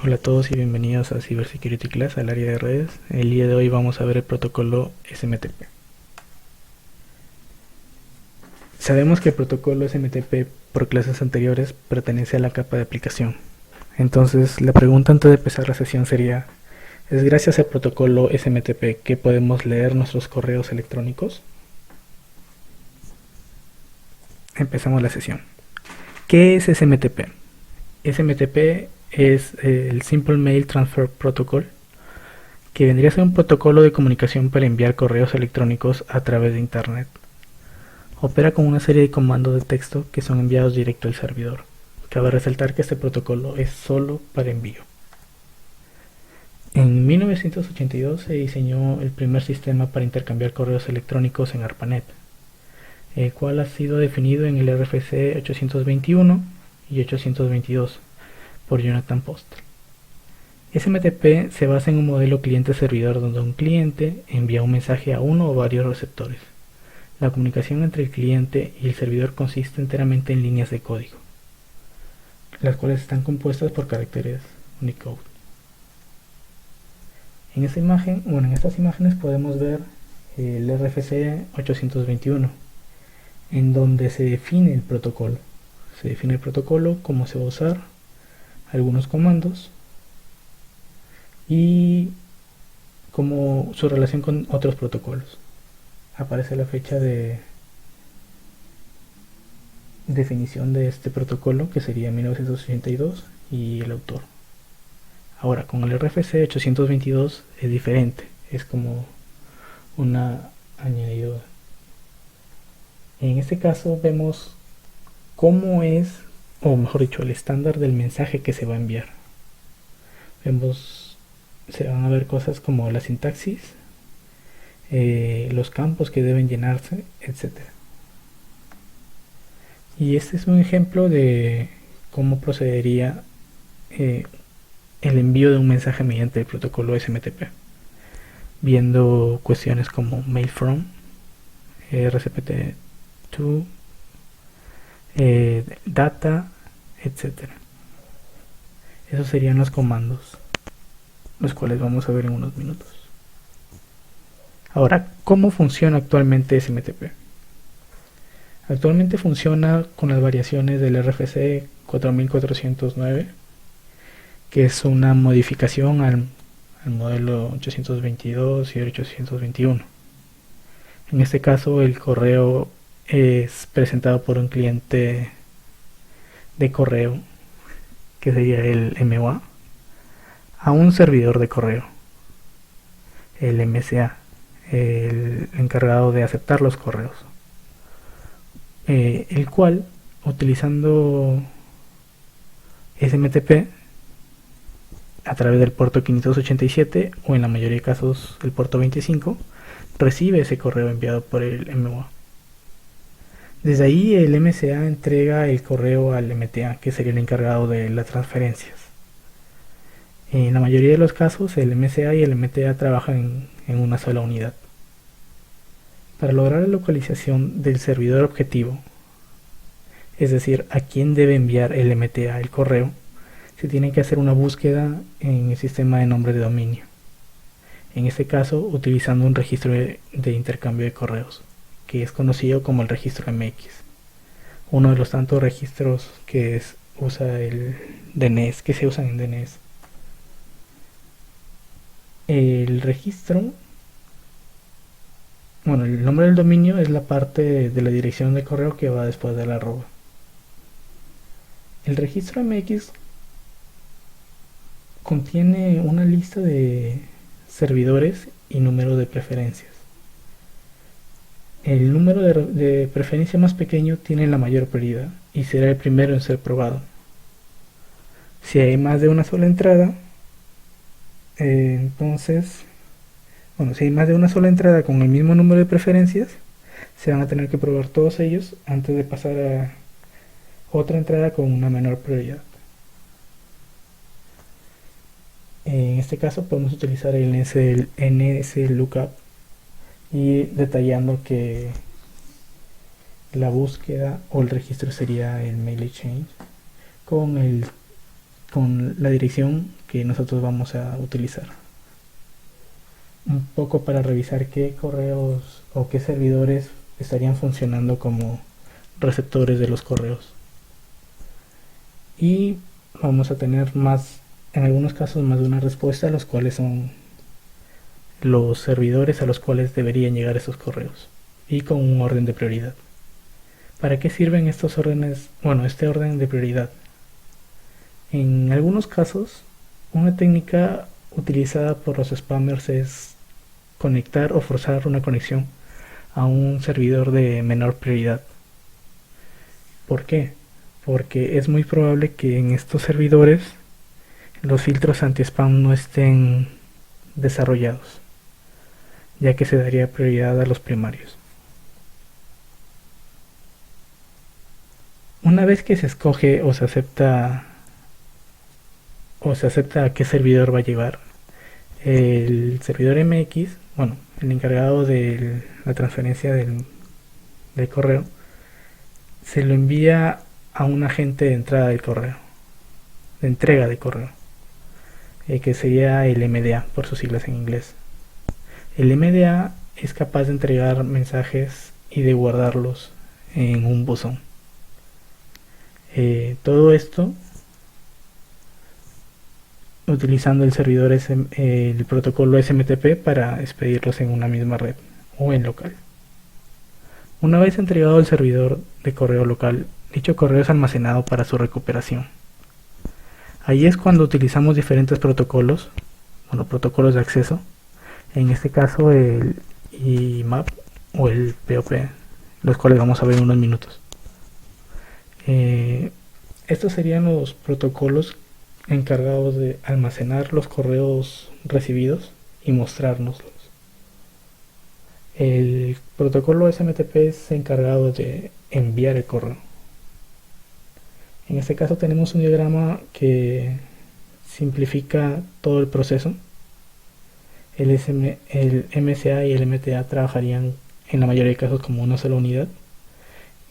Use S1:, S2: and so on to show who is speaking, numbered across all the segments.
S1: Hola a todos y bienvenidos a Cybersecurity Class, al área de redes. El día de hoy vamos a ver el protocolo SMTP. Sabemos que el protocolo SMTP por clases anteriores pertenece a la capa de aplicación. Entonces la pregunta antes de empezar la sesión sería, ¿es gracias al protocolo SMTP que podemos leer nuestros correos electrónicos? Empezamos la sesión. ¿Qué es SMTP? SMTP es el Simple Mail Transfer Protocol, que vendría a ser un protocolo de comunicación para enviar correos electrónicos a través de Internet. Opera con una serie de comandos de texto que son enviados directo al servidor. Cabe resaltar que este protocolo es solo para envío. En 1982 se diseñó el primer sistema para intercambiar correos electrónicos en ARPANET, el cual ha sido definido en el RFC 821 y 822 por Jonathan Postel. SMTP se basa en un modelo cliente-servidor donde un cliente envía un mensaje a uno o varios receptores. La comunicación entre el cliente y el servidor consiste enteramente en líneas de código, las cuales están compuestas por caracteres Unicode. En estas imágenes podemos ver el RFC 821, en donde se define el protocolo. Se define el protocolo, cómo se va a usar, algunos comandos y como su relación con otros protocolos. Aparece la fecha de definición de este protocolo, que sería 1982, y el autor. Ahora, con el RFC 822 es diferente, es como una añadidura. En este caso vemos cómo es, o mejor dicho, el estándar del mensaje que se va a enviar. Se van a ver cosas como la sintaxis, los campos que deben llenarse, etc. Y este es un ejemplo de cómo procedería el envío de un mensaje mediante el protocolo SMTP, viendo cuestiones como mail from, RCPT2, data, etc. Esos serían los comandos, los cuales vamos a ver en unos minutos. Ahora, ¿cómo funciona actualmente SMTP? Actualmente funciona con las variaciones del RFC 4409, que es una modificación al modelo 822 y 821. En este caso, el correo es presentado por un cliente de correo, que sería el MOA, a un servidor de correo, el MCA, el encargado de aceptar los correos, el cual, utilizando SMTP a través del puerto 587 o en la mayoría de casos el puerto 25, recibe ese correo enviado por el MOA. Desde ahí el MCA entrega el correo al MTA, que sería el encargado de las transferencias. En la mayoría de los casos el MCA y el MTA trabajan en una sola unidad. Para lograr la localización del servidor objetivo, es decir, a quién debe enviar el MTA el correo, se tiene que hacer una búsqueda en el sistema de nombre de dominio, en este caso utilizando un registro de intercambio de correos, que es conocido como el registro MX, uno de los tantos registros que usa el DNS, que se usan en DNS. El registro, el nombre del dominio es la parte de la dirección de correo que va después del arroba. El registro MX contiene una lista de servidores y número de preferencias. El número de preferencia más pequeño tiene la mayor prioridad y será el primero en ser probado. Si hay más de una sola entrada, si hay más de una sola entrada con el mismo número de preferencias, se van a tener que probar todos ellos antes de pasar a otra entrada con una menor prioridad. En este caso podemos utilizar el NSLookup y detallando que la búsqueda o el registro sería el mail exchange con el con la dirección que nosotros vamos a utilizar. Un poco para revisar qué correos o qué servidores estarían funcionando como receptores de los correos. Y vamos a tener más, en algunos casos, más de una respuesta, los cuales son los servidores a los cuales deberían llegar esos correos, y con un orden de prioridad. ¿Para qué sirven estos órdenes? Bueno, este orden de prioridad. En algunos casos, una técnica utilizada por los spammers es conectar o forzar una conexión a un servidor de menor prioridad. ¿Por qué? Porque es muy probable que en estos servidores los filtros anti-spam no estén desarrollados, ya que se daría prioridad a los primarios. Una vez que se escoge o se acepta a qué servidor va a llevar, el servidor MX, bueno, el encargado de la transferencia del correo, se lo envía a un agente de entrada del correo, de entrega de correo, que sería el MDA por sus siglas en inglés. El MDA es capaz de entregar mensajes y de guardarlos en un buzón. Todo esto utilizando el servidor el protocolo SMTP para expedirlos en una misma red o en local. Una vez entregado al servidor de correo local, dicho correo es almacenado para su recuperación. Ahí es cuando utilizamos diferentes protocolos, protocolos de acceso, en este caso el IMAP o el POP, los cuales vamos a ver en unos minutos. Estos serían los protocolos encargados de almacenar los correos recibidos y mostrárnoslos. El protocolo SMTP es encargado de enviar el correo. En este caso tenemos un diagrama que simplifica todo el proceso. El MSA y el MTA trabajarían en la mayoría de casos como una sola unidad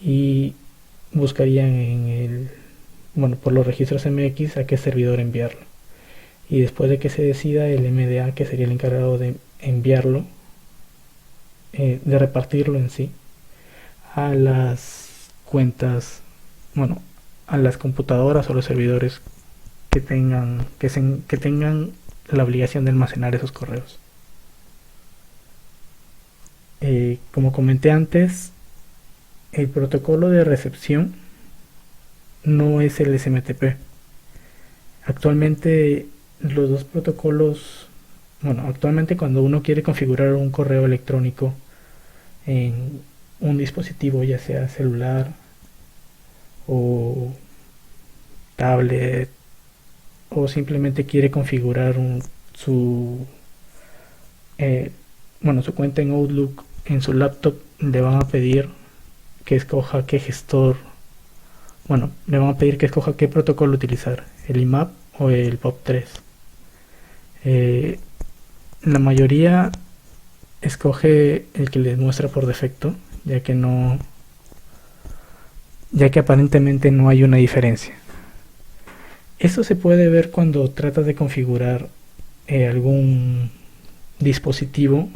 S1: y buscarían por los registros MX a qué servidor enviarlo. Y después de que se decida, el MDA, que sería el encargado de enviarlo, de repartirlo en sí, a las cuentas, a las computadoras o los servidores que tengan la obligación de almacenar esos correos. Como comenté antes, el protocolo de recepción no es el SMTP. Actualmente los dos protocolos, actualmente cuando uno quiere configurar un correo electrónico en un dispositivo, ya sea celular o tablet, o simplemente quiere configurar su cuenta en Outlook en su laptop, le van a pedir que escoja qué gestor, le van a pedir que escoja qué protocolo utilizar, el IMAP o el POP3. La mayoría escoge el que les muestra por defecto, ya que aparentemente no hay una diferencia. Esto se puede ver cuando tratas de configurar algún dispositivo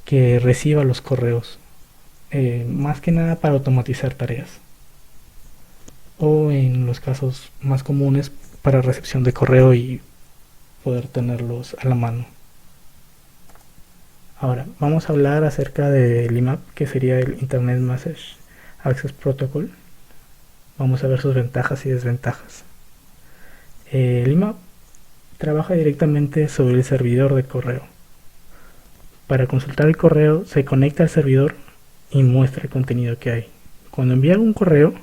S1: que reciba los correos, más que nada para automatizar tareas, o en los casos más comunes para recepción de correo y poder tenerlos a la mano. Ahora vamos a hablar acerca del IMAP, que sería el Internet Message Access Protocol. Vamos a ver sus ventajas y desventajas. El IMAP trabaja directamente sobre el servidor de correo. Para consultar el correo se conecta al servidor y muestra el contenido que hay. Cuando envía un correo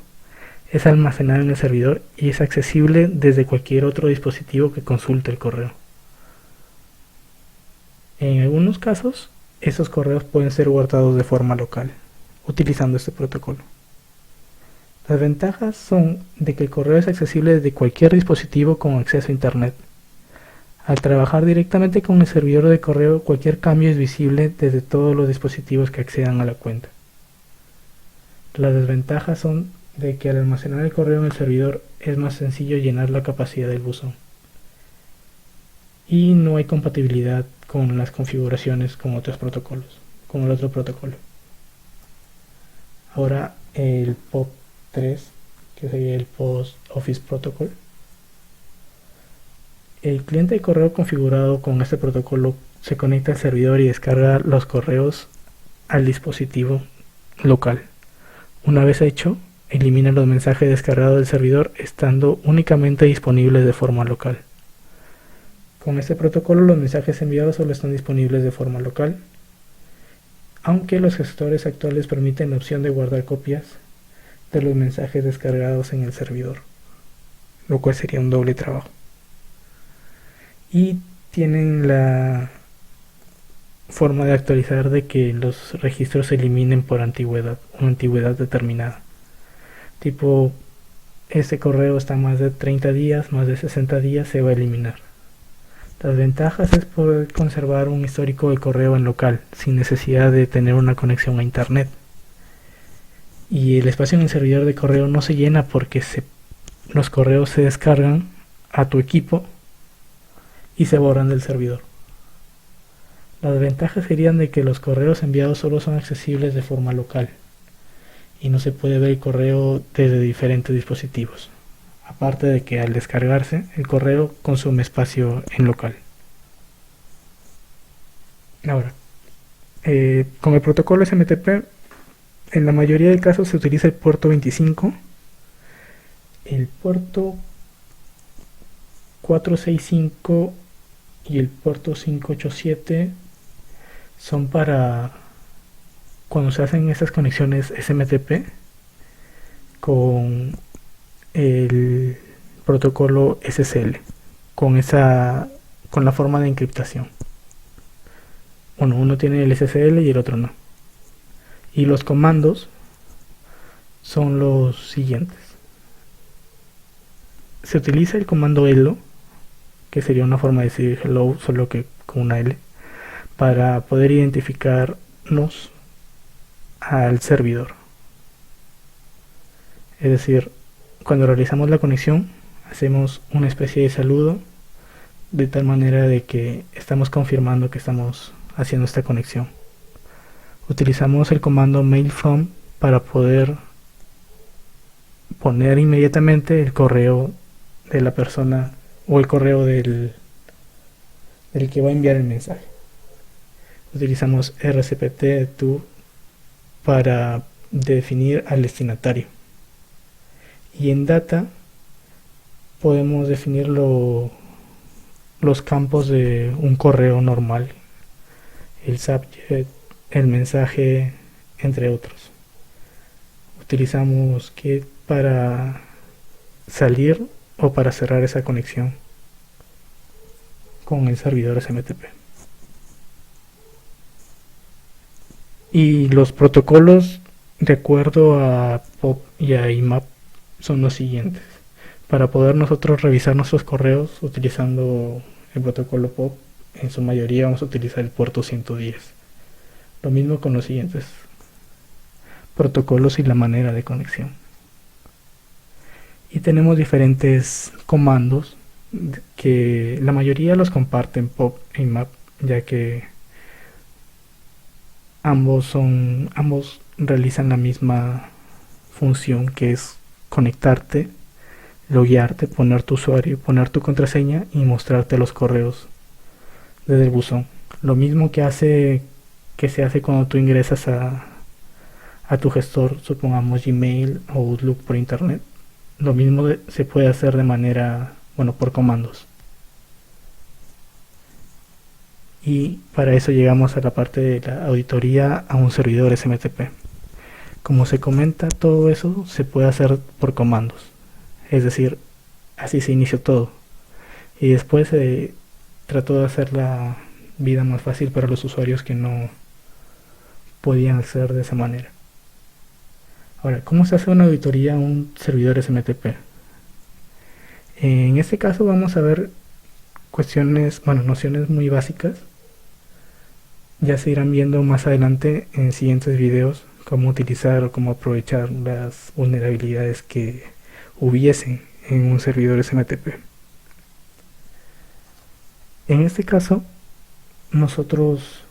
S1: es almacenado en el servidor y es accesible desde cualquier otro dispositivo que consulte el correo. En algunos casos, esos correos pueden ser guardados de forma local, utilizando este protocolo. Las ventajas son de que el correo es accesible desde cualquier dispositivo con acceso a Internet. Al trabajar directamente con el servidor de correo, cualquier cambio es visible desde todos los dispositivos que accedan a la cuenta. Las desventajas son de que al almacenar el correo en el servidor es más sencillo llenar la capacidad del buzón. Y no hay compatibilidad con las configuraciones con otros protocolos, con el otro protocolo. Ahora el POP3, que sería el Post Office Protocol. El cliente de correo configurado con este protocolo se conecta al servidor y descarga los correos al dispositivo local. Una vez hecho, elimina los mensajes descargados del servidor estando únicamente disponibles de forma local. Con este protocolo los mensajes enviados solo están disponibles de forma local, aunque los gestores actuales permiten la opción de guardar copias de los mensajes descargados en el servidor, lo cual sería un doble trabajo. Y tienen la forma de actualizar de que los registros se eliminen por antigüedad, una antigüedad determinada. Tipo, este correo está más de 30 días, más de 60 días, se va a eliminar. Las ventajas es poder conservar un histórico de correo en local, sin necesidad de tener una conexión a internet. Y el espacio en el servidor de correo no se llena porque los correos se descargan a tu equipo y se borran del servidor. Las ventajas serían de que los correos enviados solo son accesibles de forma local y no se puede ver el correo desde diferentes dispositivos. Aparte de que al descargarse, el correo consume espacio en local. Ahora, con el protocolo SMTP, en la mayoría de casos se utiliza el puerto 25, el puerto 465 y el puerto 587 son para cuando se hacen esas conexiones SMTP con el protocolo SSL, con la forma de encriptación. Bueno, uno tiene el SSL y el otro no. Y los comandos son los siguientes. Se utiliza el comando hello, que sería una forma de decir hello, solo que con una L, para poder identificarnos al servidor. Es decir, cuando realizamos la conexión, hacemos una especie de saludo, de tal manera de que estamos confirmando que estamos haciendo esta conexión. Utilizamos el comando mail from para poder poner inmediatamente el correo de la persona o el correo del que va a enviar el mensaje. Utilizamos rcpt to para definir al destinatario. Y en data podemos definir los campos de un correo normal, el subject, el mensaje, entre otros. Utilizamos get para salir o para cerrar esa conexión con el servidor SMTP. Y los protocolos de acuerdo a POP y a IMAP son los siguientes. Para poder nosotros revisar nuestros correos utilizando el protocolo POP, en su mayoría vamos a utilizar el puerto 110. Lo mismo con los siguientes protocolos y la manera de conexión. Y tenemos diferentes comandos que la mayoría los comparten POP e IMAP, ya que ambos realizan la misma función, que es conectarte, loguearte, poner tu usuario, poner tu contraseña y mostrarte los correos desde el buzón. Lo mismo que se hace cuando tú ingresas a tu gestor, supongamos Gmail o Outlook por internet. Lo mismo se puede hacer de manera, por comandos. Y para eso llegamos a la parte de la auditoría a un servidor SMTP. Como se comenta, todo eso se puede hacer por comandos. Es decir, así se inició todo. Y después se trató de hacer la vida más fácil para los usuarios que no podían hacer de esa manera. Ahora, ¿cómo se hace una auditoría a un servidor SMTP? En este caso vamos a ver nociones muy básicas. Ya se irán viendo más adelante en siguientes videos cómo utilizar o cómo aprovechar las vulnerabilidades que hubiesen en un servidor SMTP. En este caso, nosotros,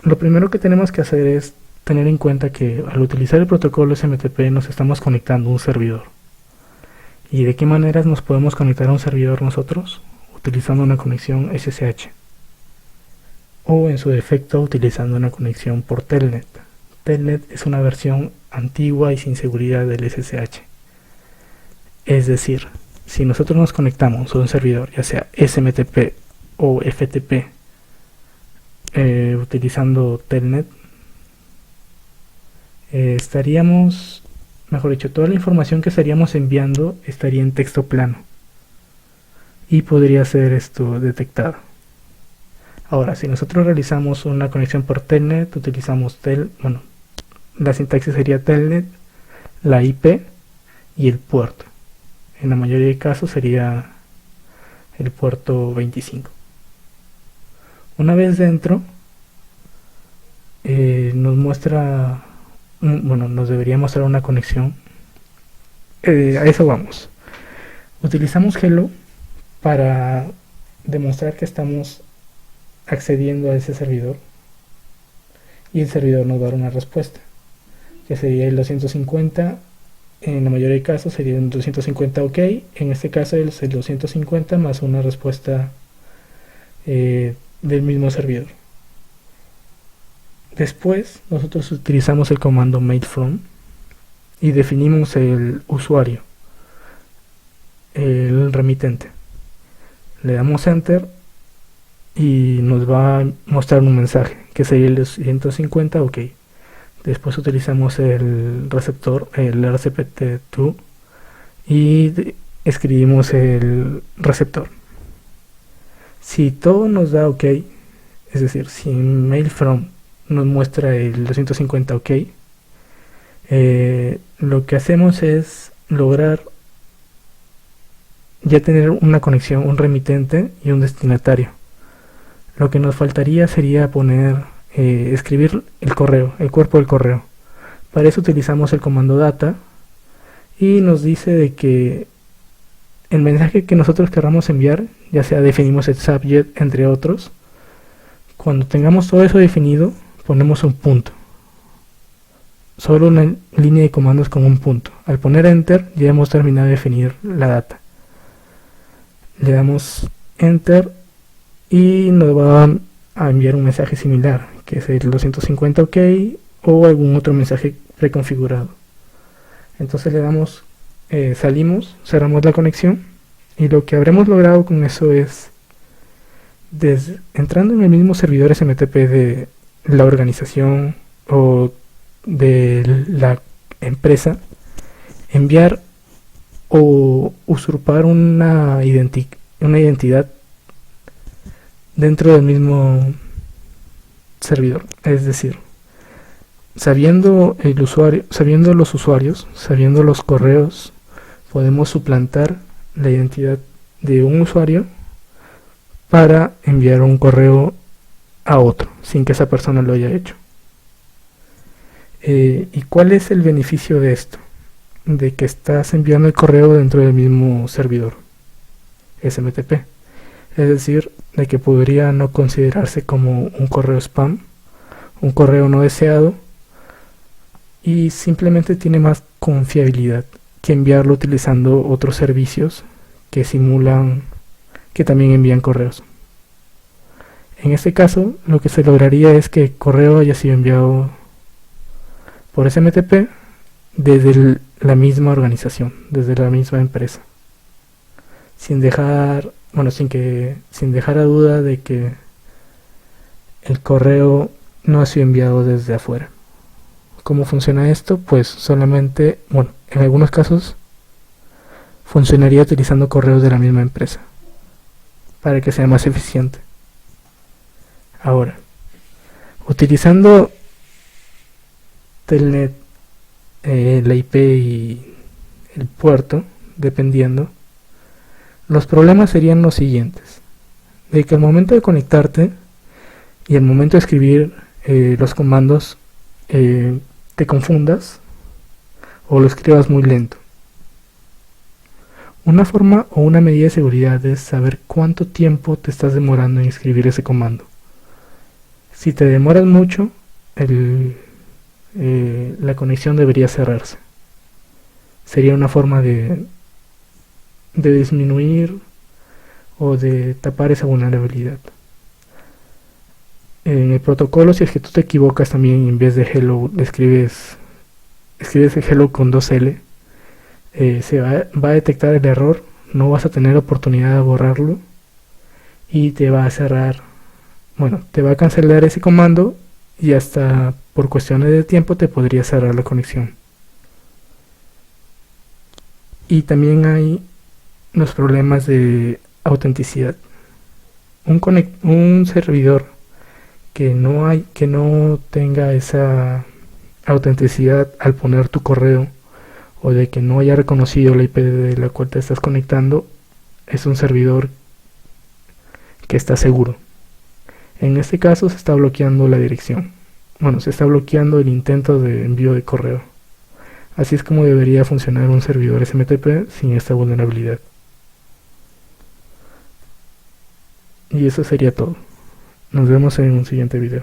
S1: lo primero que tenemos que hacer es tener en cuenta que al utilizar el protocolo SMTP nos estamos conectando a un servidor. ¿Y de qué maneras nos podemos conectar a un servidor nosotros? Utilizando una conexión SSH. O en su defecto utilizando una conexión por Telnet. Telnet es una versión antigua y sin seguridad del SSH. Es decir, si nosotros nos conectamos a un servidor, ya sea SMTP o FTP, utilizando Telnet, estaríamos, mejor dicho, toda la información que estaríamos enviando estaría en texto plano y podría ser esto detectado. Ahora, si nosotros realizamos una conexión por Telnet, utilizamos la sintaxis sería Telnet, la IP y el puerto. En la mayoría de casos sería el puerto 25. Una vez dentro, nos muestra, nos debería mostrar una conexión. A eso vamos. Utilizamos Hello para demostrar que estamos accediendo a ese servidor y el servidor nos va a dar una respuesta, que sería el 250. En la mayoría de casos sería un 250 OK. En este caso es el 250 más una respuesta del mismo servidor. Después nosotros utilizamos el comando mail from y definimos el usuario, el remitente. Le damos enter y nos va a mostrar un mensaje que sería el 250 OK. Después utilizamos el receptor, el RCPT2, y escribimos el receptor. Si todo nos da OK, es decir, si mail from nos muestra el 250 OK, lo que hacemos es lograr ya tener una conexión, un remitente y un destinatario. Lo que nos faltaría sería escribir el correo, el cuerpo del correo. Para eso utilizamos el comando data y nos dice de que el mensaje que nosotros queramos enviar, ya sea definimos el subject entre otros, cuando tengamos todo eso definido ponemos un punto, solo una línea de comandos con un punto. Al poner enter ya hemos terminado de definir la data. Le damos enter y nos va a enviar un mensaje similar, que es el 250 OK o algún otro mensaje preconfigurado. Entonces le damos, salimos, cerramos la conexión y lo que habremos logrado con eso es, entrando en el mismo servidor SMTP de la organización o de la empresa, enviar o usurpar una identidad dentro del mismo servidor. Es decir, sabiendo el usuario, sabiendo los usuarios, sabiendo los correos, podemos suplantar la identidad de un usuario para enviar un correo a otro sin que esa persona lo haya hecho. ¿Y cuál es el beneficio de esto? De que estás enviando el correo dentro del mismo servidor SMTP. Es decir, de que podría no considerarse como un correo spam, un correo no deseado, y simplemente tiene más confiabilidad que enviarlo utilizando otros servicios que simulan que también envían correos. En este caso, lo que se lograría es que el correo haya sido enviado por SMTP desde la misma organización, desde la misma empresa, sin dejar a duda de que el correo no ha sido enviado desde afuera. ¿Cómo funciona esto? Pues solamente, en algunos casos funcionaría utilizando correos de la misma empresa para que sea más eficiente. Ahora, utilizando Telnet, la IP y el puerto, dependiendo, los problemas serían los siguientes: de que al momento de conectarte y al momento de escribir los comandos te confundas o lo escribas muy lento. Una forma o una medida de seguridad es saber cuánto tiempo te estás demorando en escribir ese comando. Si te demoras mucho, la conexión debería cerrarse. Sería una forma de disminuir o de tapar esa vulnerabilidad. En el protocolo, si es que tú te equivocas también, en vez de hello escribes el hello con 2L, se va a detectar el error, no vas a tener oportunidad de borrarlo y te va a cerrar, bueno, te va a cancelar ese comando y hasta por cuestiones de tiempo te podría cerrar la conexión. Y también hay los problemas de autenticidad. Un servidor que no tenga esa autenticidad al poner tu correo, o de que no haya reconocido la IP de la cual te estás conectando, es un servidor que está seguro. En este caso se está bloqueando la dirección. Bueno, se está bloqueando el intento de envío de correo. Así es como debería funcionar un servidor SMTP sin esta vulnerabilidad. Y eso sería todo. Nos vemos en un siguiente video.